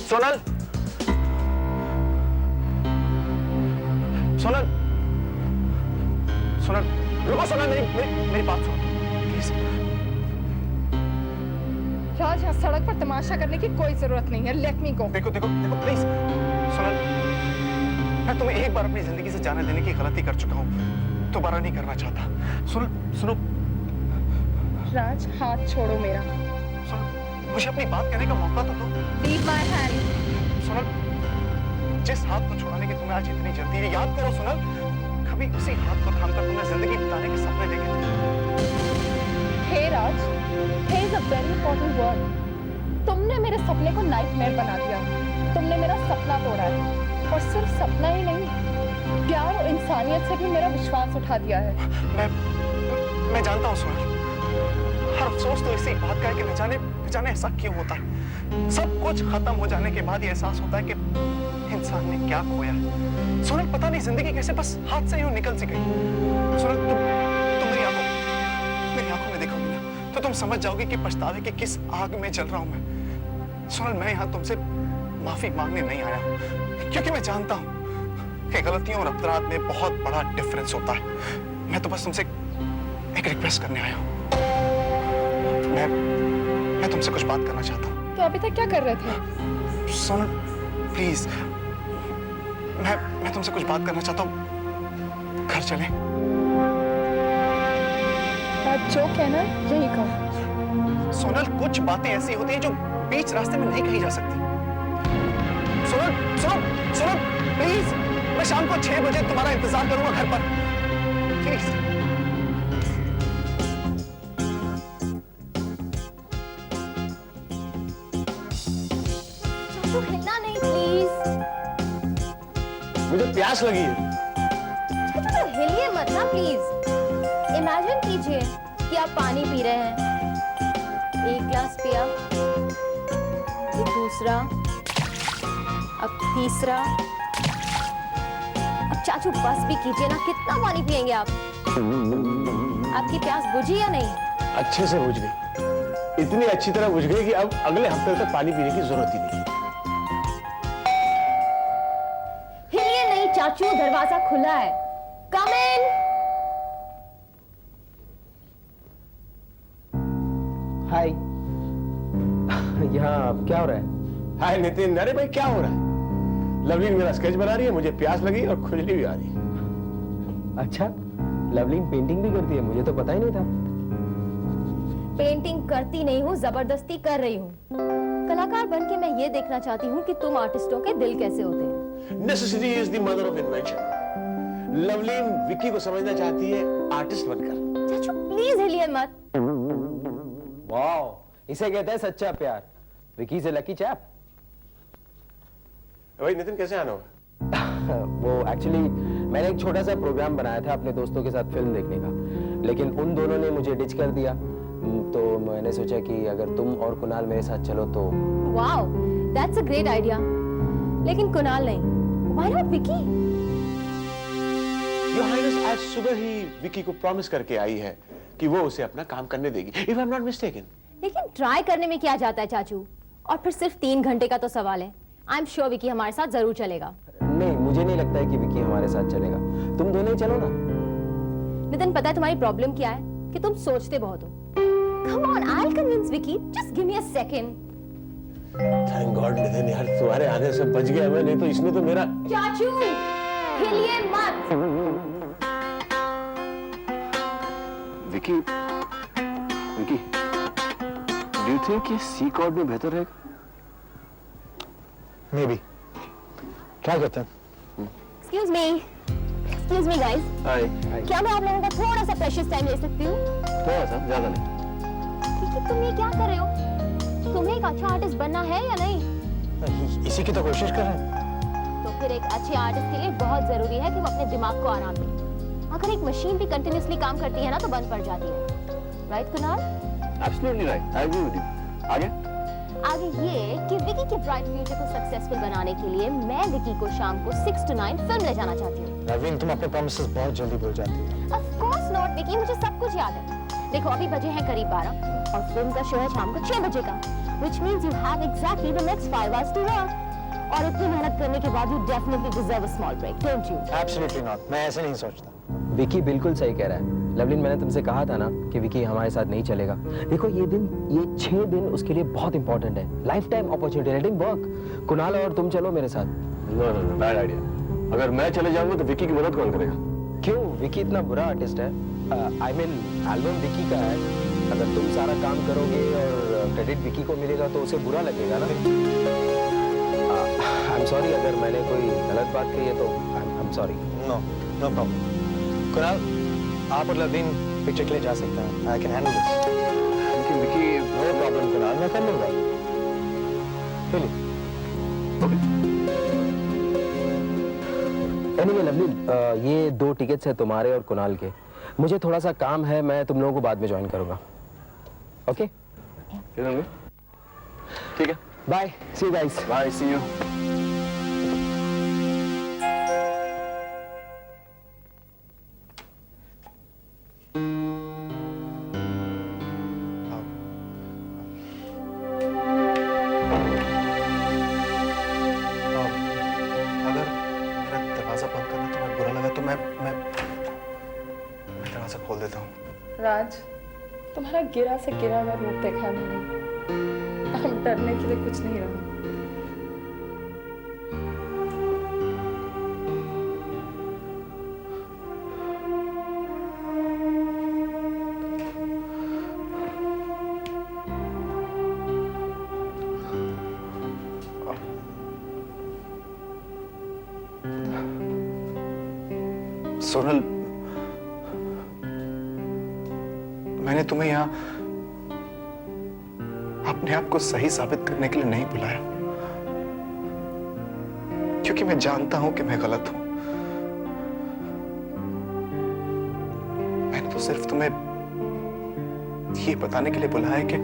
सोनल, सोनल, सोनल, रुको सोनल, मेरी बात सुनो प्लीज। राज, यहाँ सड़क पर तमाशा करने की कोई जरूरत नहीं है। लेट मी गो। देखो देखो देखो प्लीज सोनल, मैं तुम्हें एक बार अपनी जिंदगी से जाने देने की गलती कर चुका हूँ, दोबारा नहीं करना चाहता। सोनल सुनो। राज, हाथ छोड़ो मेरा। सोनल, मुझे अपनी बात कहने का मौका तो दो। Leave my hand. सोनल, जिस हाथ को छुड़ाने की तुम्हें आज इतनी जल्दी है, याद करो सोनल, कभी उसी हाथ को थामकर तुमने जिंदगी बिताने के सपने देखे थे। Hey Raj, hey is a very important word. तुमने मेरे सपने को नाइटमेयर बना दिया। तुमने मेरा सपना तोड़ा है, और सिर्फ सपना ही नहीं, प्यार और इंसानियत से भी मेरा विश्वास उठा दिया है। मैं जानता हूँ सोनल, हर अफसोस तो इसी बात का है कि न जाने ऐसा क्यों होता है। सब कुछ खत्म हो जाने के बाद ये एहसास होता है कि इंसान ने क्या खोया है। सोनल, पता नहीं जिंदगी कैसे बस हाथ से यूं निकल सी गई। सोनल, तुम मेरी आंखों में देखोगी ना, तो तुम समझ जाओगे कि पछतावे की किस आग में जल रहा हूं मैं। सोनल, मैं यहाँ तुमसे माफी मांगने नहीं आया हूँ, क्योंकि मैं जानता हूँ कि गलतियों और अपराध में बहुत बड़ा डिफरेंस होता है। मैं तो बस तुमसे एक रिक्वेस्ट करने आया हूँ। मैं तुमसे कुछ बात करना चाहता हूँ। तो अभी तक क्या कर रहे थे? सोनल प्लीज, मैं तुमसे कुछ बात करना चाहता हूँ। घर चलें? आप जो कहना यही कहो। सोनल, कुछ बातें ऐसी होती हैं जो बीच रास्ते में नहीं कही जा सकती। सोनल, सोनल, सोनल, प्लीज, मैं शाम को 6 बजे तुम्हारा इंतजार करूंगा घर पर, प्लीज। चाचू, हिलना नहीं प्लीज। मुझे प्यास लगी है। तो हिलिए मत ना प्लीज। इमेजिन कीजिए कि आप पानी पी रहे हैं। एक ग्लास पिया, एक दूसरा, अब तीसरा। अब चाचू बस भी कीजिए ना, कितना पानी पिएंगे आप? आपकी प्यास बुझी या नहीं? अच्छे से बुझ गई, इतनी अच्छी तरह बुझ गई कि अब अगले हफ्ते तक पानी पीने की जरूरत ही नहीं। हिलिए नहीं चाचू, दरवाजा खुला है। कम इन। हाय। यहाँ क्या हो रहा है? हाय नितिन, अरे भाई क्या हो रहा है? लवलीन मेरा स्केच बना रही है, मुझे प्यास लगी और खुजली भी आ रही है। अच्छा, लवलीन पेंटिंग भी करती है, मुझे तो पता ही नहीं था। पेंटिंग करती नहीं हूँ, जबरदस्ती कर रही हूँ। कलाकार बन के मैं ये देखना चाहती हूँ कि तुम आर्टिस्टों के दिल कैसे होते हैं। Necessity is the mother of invention. Lovleen Vicky को समझना चाहती है आर्टिस्ट बनकर। चाचू प्लीज हिलिए मत। वाह, इसे कहते हैं सच्चा प्यार। विकी से लकी चैप। भाई नितिन, कैसे आना होगा? वो एक्चुअली मैंने एक छोटा सा प्रोग्राम बनाया था अपने दोस्तों के साथ फिल्म देखने का, लेकिन उन दोनों ने मुझे डिच कर दिया। तो मैंने सोचा कि अगर तुम और कुणाल मेरे साथ चलो तो। Wow, that's a great idea. लेकिन कुणाल नहीं, why not Vicky? Your highness आज सुबह ही विकी को प्रॉमिस करके आई है कि वो उसे अपना काम करने देगी, if I am not mistaken. लेकिन ट्राई करने में क्या जाता है चाचू? और फिर सिर्फ 3 घंटे का तो सवाल है। आई एम श्योर विकी हमारे साथ जरूर चलेगा। नहीं, मुझे नहीं लगता है कि विकी हमारे साथ चलेगा। तुम दोनों ही चलो ना। नितिन, पता है तुम्हारी प्रॉब्लम क्या है? कि तुम सोचते बहुत हो। Come on, I'll convince Vicky. Just give me a second. Thank God Nitin, यार तुम्हारे आने से बच गया मैं, नहीं तो इसने तो मेरा। चाचू, हिलिए मत। Vicky, Vicky, do you think ये सी कॉर्ड में बेहतर रहेगा? Maybe. ट्राई करते हैं। Excuse me. Excuse me, guys. हाय। क्या मैं आप लोगों का थोड़ा सा प्रेशियस टाइम ले सकती हूँ? थोड़ा सा, ज्यादा नहीं। विकी, तुम ये क्या कर रहे हो? तुम्हें एक अच्छा आर्टिस्ट बनना है या नहीं? इसी की तो कोशिश कर रहे हैं। तो फिर एक अच्छे आर्टिस्ट के लिए बहुत जरूरी है कि वो अपने दिमाग को आराम दे। अगर एक मशीन भी कंटिन्यूअसली काम करती है ना, तो बंद पड़ जाती है। Right Kunal? Absolutely right. I agree with you. आगे? आगे ये कि विकी के ब्राइट फ्यूचर को सक्सेसफुल बनाने के लिए मैं विकी को शाम को 6 to 9 फिल्म ले जाना चाहती हूँ। नवीन, तुम अपने प्रॉमिसेस बहुत जल्दी भूल जाती हो। Of course not, विकी, मुझे सब कुछ याद है। देखो अभी बजे हैं करीब 12 और फिल्म का शो है शाम को 6 बजे का, which means you have exactly the next 5 hours to work. और इतनी मेहनत करने के बाद you definitely deserve a small break, don't you? Absolutely not. मैं ऐसे नहीं सोचता. विकी बिल्कुल सही कह रहा है। लवलिन, मैंने तुमसे कहा था ना कि विकी हमारे साथ नहीं चलेगा। देखो ये 6 दिन उसके लिए बहुत इंपॉर्टेंट है, life time opportunity, let him work. Kunal और तुम चलो मेरे साथ। No no no, bad idea. अगर मैं चले जाऊंगा तो विकी की मदद कौन करेगा? क्यों? विकी इतना बुरा आर्टिस्ट है? आई मीन एल्बम विकी का है, अगर तुम सारा काम करोगे और क्रेडिट विकी को मिलेगा तो उसे बुरा लगेगा ना। आई एम सॉरी अगर मैंने कोई गलत बात कही है तो I am sorry. No, no problem. Kunal, आप और लवलीन पिक्चर के लिए जा सकते हैं। I can handle this. लेकिन विकी, No problem कुणाल, मैं कर लूँगा। चलिए। एनीवे लवलिन, ये 2 टिकट्स है तुम्हारे और कुणाल के। मुझे थोड़ा सा काम है, मैं तुम लोगों को बाद में ज्वाइन करूंगा। ओके? ठीक है। Bye, see you guys. Bye, see you. अगर मेरा दरवाजा बंद करना तुम्हें बुरा लगा तो मैं दरवाजा खोल देता हूँ। राज, तुम्हारा गिरा से गिरा हुआ रूप देखा मैंने। अब डरने के लिए कुछ नहीं रहा। सोनल, मैंने तुम्हें यहाँ अपने आप को सही साबित करने के लिए नहीं बुलाया, क्योंकि मैं जानता हूं कि मैं गलत हूं। मैंने तो सिर्फ तुम्हें ये बताने के लिए बुलाया है कि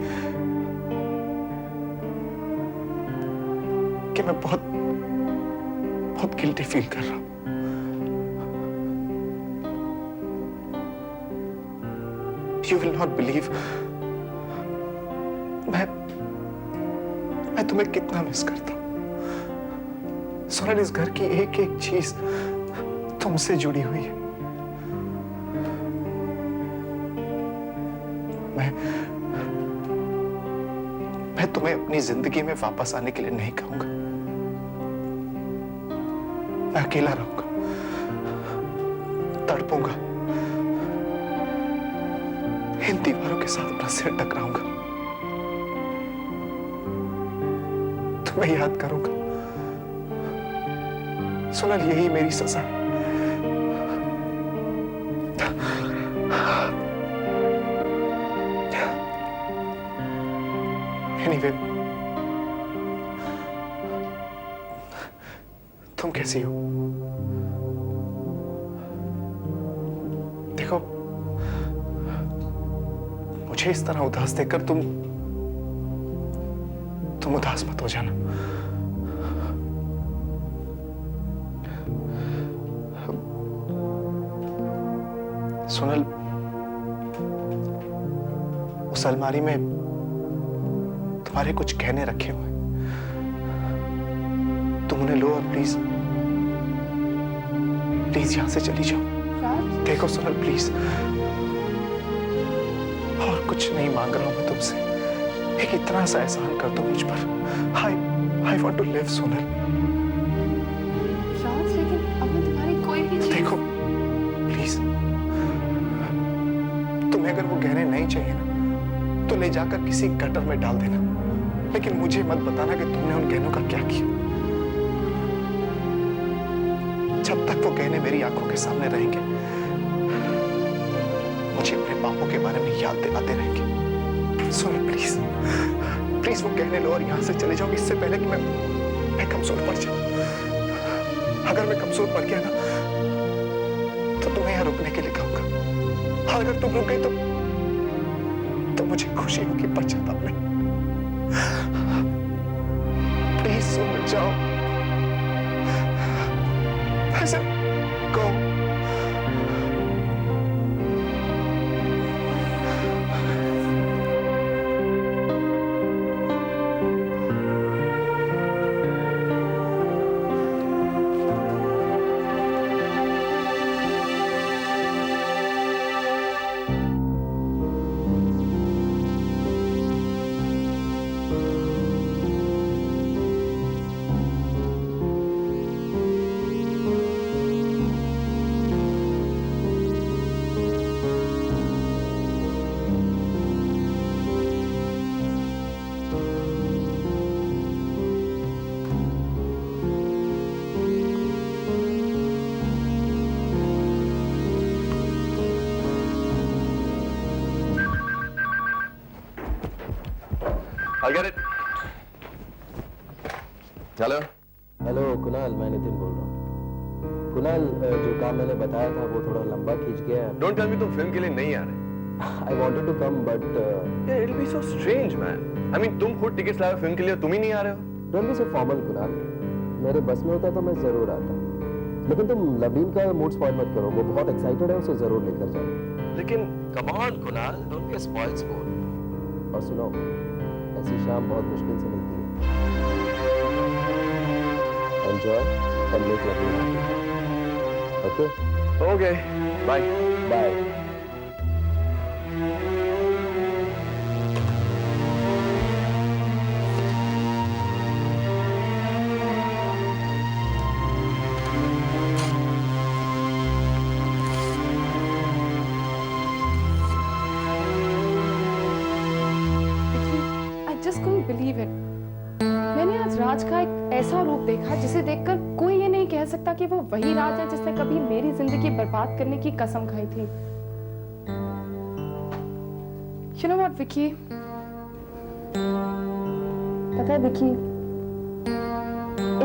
मैं बहुत बहुत गिल्टी फील कर रहा हूं। You will not believe मैं तुम्हें कितना मिस करता हूं। सोनल, इस घर की एक एक चीज तुमसे जुड़ी हुई है। मैं तुम्हें अपनी जिंदगी में वापस आने के लिए नहीं कहूंगा। मैं अकेला रहूंगा, तड़पूंगा, इन दीवारों के साथ अपना सिर टकराऊंगा, तुम्हें याद करूंगा। सोनल, यही मेरी सजा है। Anyway, तुम कैसी हो? देखो, मुझे इस तरह उदास देखकर तुम उदास मत हो जाना। सोनल, उस अलमारी में तुम्हारे कुछ गहने रखे हुए हैं, तुम उन्हें लो और प्लीज प्लीज यहां से चली जाओ। राज, देखो सोनल, प्लीज, और कुछ नहीं मांग रहा हूं मैं तुमसे, एक इतना सा एहसान कर दो मुझ पर। I want to live, Sonal. राज, लेकिन अब मैं तुम्हारी कोई भी चीज। देखो प्लीज, तुम्हें अगर वो गहने नहीं चाहिए ना तो ले जाकर किसी गटर में डाल देना, लेकिन मुझे मत बताना कि तुमने उन गहनों का क्या किया। जब तक वो गहने मेरी आंखों के सामने रहेंगे, मुझे अपने पापों के बारे में याद दिलाते रहेंगे। सोनल, प्लीज प्लीज वो गहने लो और यहां से चले जाओ, इससे पहले कि मैं कमजोर पड़ जाऊं। अगर मैं कमजोर पड़ गया ना तो तुम्हें यहां रुकने के लिए कहूंगा, और अगर तुम रुक गई तो मुझे खुशी होगी, पश्चाताप नहीं। प्लीज सुन जाओ, ऐसे go। हेलो हेलो कुणाल, मैं नितिन बोल रहा हूँ। कुणाल, जो काम मैंने बताया था वो थोड़ा लंबा खींच गया। डोंट टेल मी तुम फिल्म के लिए नहीं आ रहे। I wanted to come but Yeah, it'll be so strange, man. I mean, तुम खुद टिकट्स लाए हो फिल्म के लिए, तुम ही नहीं आ रहे हो। don't be so formal Kunal. मेरे बस में होता तो मैं जरूर आता, लेकिन तुम लबीन का मूड स्पॉइल मत करो, वो बहुत एक्साइटेड है, उसे जरूर लेकर जाओ। लेकिन come on Kunal, don't be a spoil sport. और सुनो, ऐसी शाम बहुत मुश्किल से मिलती है। एंजॉय एंड मेक लबीन happy. Okay okay, bye bye. I just couldn't believe it. मैंने आज राज का एक ऐसा रूप देखा जिसे देखकर कोई ये नहीं कह सकता कि वो वही राज है जिसने कभी मेरी जिंदगी बर्बाद करने की कसम खाई थी। You know what, Vicky? पता है विकी,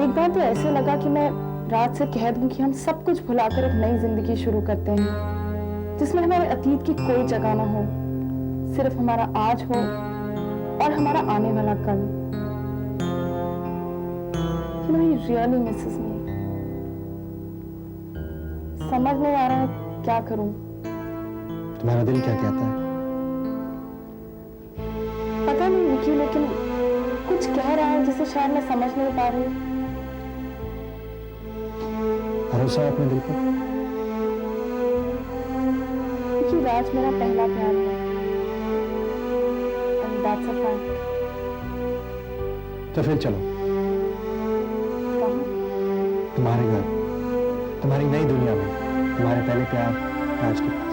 एक बार तो ऐसे लगा कि मैं राज से कह दूं कि हम सब कुछ भुलाकर एक नई जिंदगी शुरू करते हैं, जिसमें हमारे अतीत की कोई जगह ना हो, सिर्फ हमारा आज हो और हमारा आने वाला कल। You know, he really misses me. समझ नहीं आ रहा है क्या करूं। तुम्हारा दिल क्या कहता है? पता नहीं विकी, लेकिन कुछ कह रहा है जिसे शायद मैं समझ नहीं पा रही। भरोसा है अपने दिल पर? विकी, राज मेरा पहला प्यार है। And that's a fact. तो फिर चलो कहाँ? तुम्हारे घर, तुम्हारी नई दुनिया में, तुम्हारे पहले प्यार राज के पास।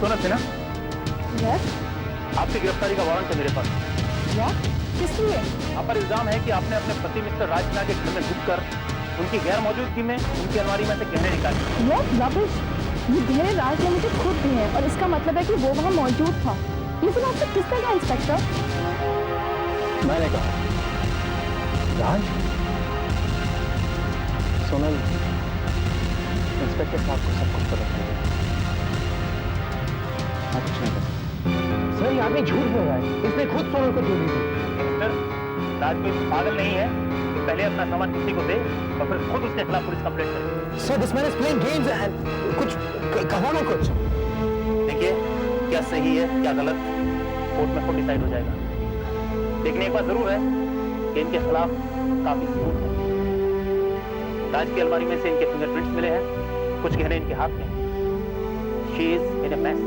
सोना सिन्हा, Yes? आपकी गिरफ्तारी का वारंट है मेरे पास। What? किस लिए? आप पर इल्जाम है कि आपने अपने पति मिस्टर राज सिन्हा के घर में घुसकर उनकी गैर मौजूदगी में उनकी अलमारी में से गहने निकाले। What rubbish? ये गहने राज ने मुझे खुद दिए हैं और इसका मतलब है कि वो वहाँ मौजूद था। लेकिन आपसे किसने कहा इंस्पेक्टर? मैंने कहा राज। सोनल, इंस्पेक्टर साहब को सब कुछ पता चल गया। मैं कुछ नहीं कर सकता। सर, ये आदमी झूठ बोल रहा है, इसने खुद सोनल को चोरी दी। मिस्टर, राज कोई पागल नहीं है कि पहले अपना सामान किसी को दे और फिर खुद उसके खिलाफ पुलिस कंप्लेंट करे। Sir, this man is playing games and कुछ कहो ना कुछ। देखिए, क्या सही है क्या गलत कोर्ट में खुद डिसाइड हो जाएगा। लेकिन एक बात जरूर है कि इनके खिलाफ काफी सबूत है। राज की अलमारी में से इनके फिंगरप्रिंट्स मिले हैं, कुछ गहने इनके हाथ में। She is in a mess.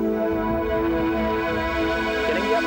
चलेंगे आप?